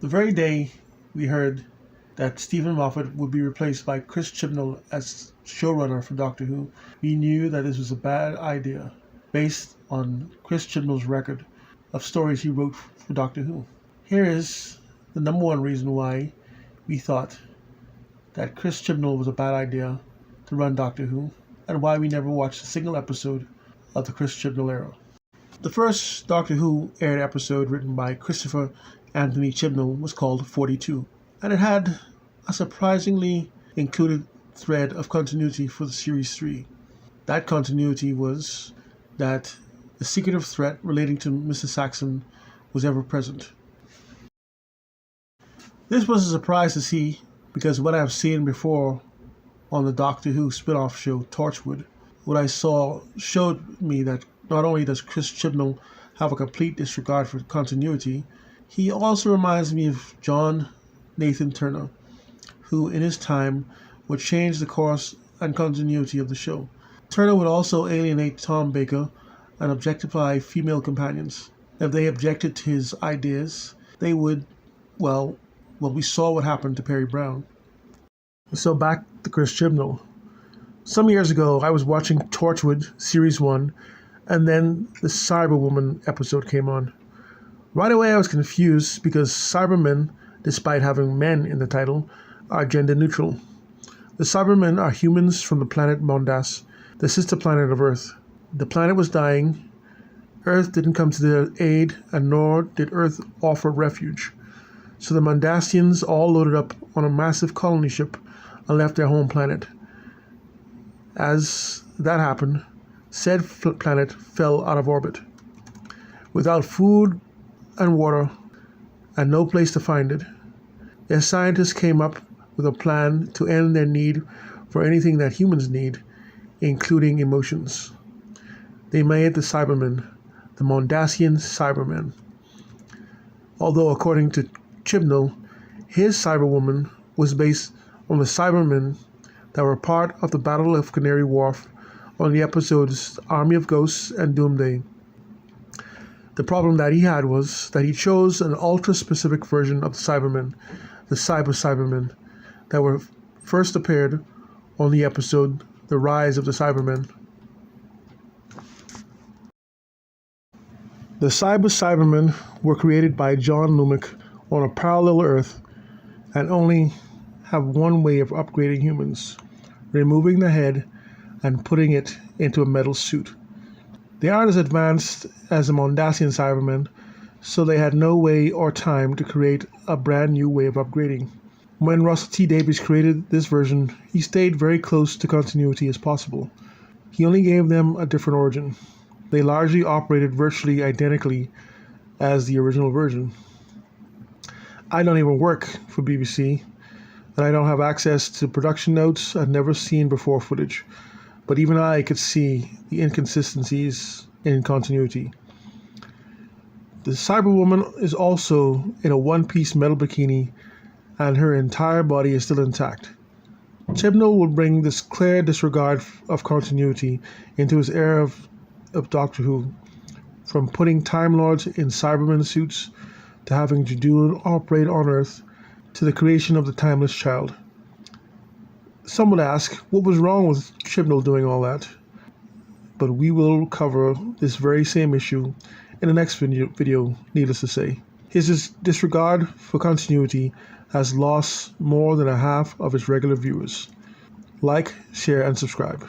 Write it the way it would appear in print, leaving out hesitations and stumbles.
The very day we heard that Stephen Moffat would be replaced by Chris Chibnall as showrunner for Doctor Who, we knew that this was a bad idea based on Chris Chibnall's record of stories he wrote for Doctor Who. Here is the number one reason why we thought that Chris Chibnall was a bad idea to run Doctor Who, and why we never watched a single episode of the Chris Chibnall era. The first Doctor Who aired episode written by Christopher Anthony Chibnall was called 42, and it had a surprisingly included thread of continuity for the Series 3. That continuity was that the secretive threat relating to Mr. Saxon was ever present. This was a surprise to see because what I've seen before on the Doctor Who spin-off show Torchwood, what I saw showed me that not only does Chris Chibnall have a complete disregard for continuity, he also reminds me of John Nathan Turner, who in his time would change the course and continuity of the show. Turner would also alienate Tom Baker and objectify female companions. If they objected to his ideas, they would, well, we saw what happened to Perry Brown. So back to Chris Chibnall. Some years ago, I was watching Torchwood Series 1, and then the Cyberwoman episode came on. Right away I was confused because Cybermen, despite having men in the title, are gender neutral. The Cybermen are humans from the planet Mondas, the sister planet of Earth. The planet was dying, Earth didn't come to their aid, and nor did Earth offer refuge. So the Mondasians all loaded up on a massive colony ship and left their home planet. As that happened, said planet fell out of orbit. Without food and water, and no place to find it, their scientists came up with a plan to end their need for anything that humans need, including emotions. They made the Cybermen, the Mondasian Cybermen. Although according to Chibnall, his Cyberwoman was based on the Cybermen that were part of the Battle of Canary Wharf on the episodes Army of Ghosts and Doomsday. The problem that he had was that he chose an ultra-specific version of the Cybermen, the Cybermen, that were first appeared on the episode The Rise of the Cybermen. The Cybermen were created by John Lumick on a parallel Earth and only have one way of upgrading humans, removing the head and putting it into a metal suit. They aren't as advanced as the Mondasian Cybermen, so they had no way or time to create a brand new way of upgrading. When Russell T Davies created this version, he stayed very close to continuity as possible. He only gave them a different origin. They largely operated virtually identically as the original version. I don't even work for BBC, and I don't have access to production notes and never seen before footage, but even I could see the inconsistencies in continuity. The Cyberwoman is also in a one-piece metal bikini, and her entire body is still intact. Chibnall will bring this clear disregard of continuity into his era of Doctor Who, from putting Time Lords in Cybermen suits to having Judoon operate on Earth to the creation of the Timeless Child. Some would ask, what was wrong with Chibnall doing all that? But we will cover this very same issue in the next video, needless to say. His disregard for continuity has lost more than a half of its regular viewers. Like, share, and subscribe.